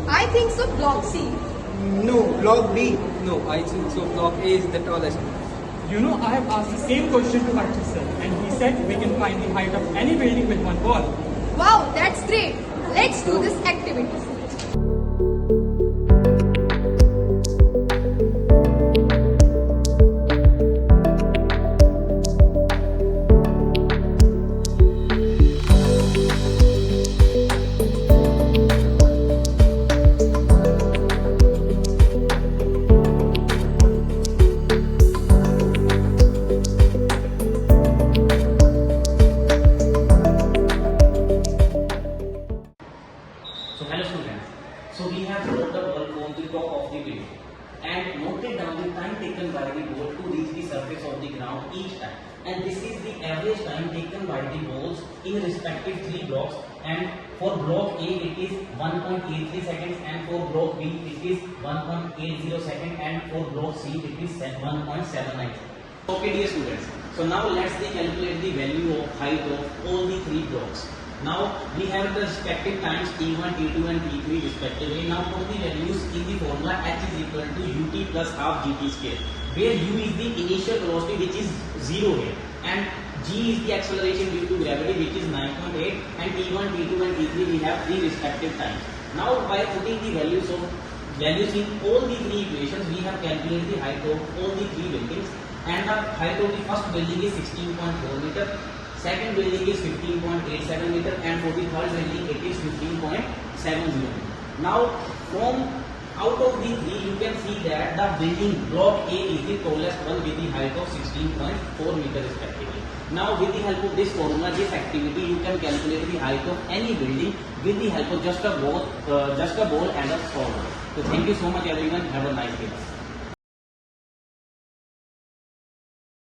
I think so, block C. No, block B. No, I think so. Block A is the tallest. You know, I have asked the same question to Archit sir, and he said we can find the height of any building with one wall. Wow, that's great. Let's do this activity. So hello students, so we have brought the ball on the top of the building and noted down the time taken by the ball to reach the surface of the ground each time, and this is the average time taken by the balls in respective three blocks, and for block A it is 1.83 seconds, and for block B it is 1.80 seconds, and for block C it is 1.79. Okay dear students, so now let's calculate the value of height of all the three blocks. Now we have the respective times T1, T2 and T3 respectively. Now put the values in the formula H is equal to ut plus half gt square, where u is the initial velocity which is 0 here, and g is the acceleration due to gravity which is 9.8, and T1, T2 and T3 we have three respective times. Now by putting the values in all the three equations, we have calculated the height of all the three buildings, and the height of the first building is 16.4 meter. Second building is 15.87 meter, and for the third building it is 15.70 meter. Now from out of the three you can see that the building block A is the tallest one with the height of 16.4 meter respectively. Now with the help of this formula, this activity, you can calculate the height of any building with the help of just a ball and a solver. So thank you so much everyone, have a nice day.